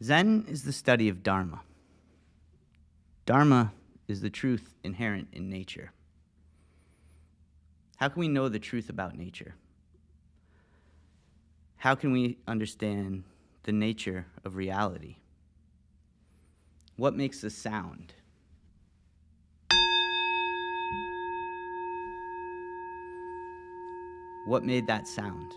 Zen is the study of Dharma. Dharma is the truth inherent in nature. How can we know the truth about nature? How can we understand the nature of reality? What makes a sound? What made that sound?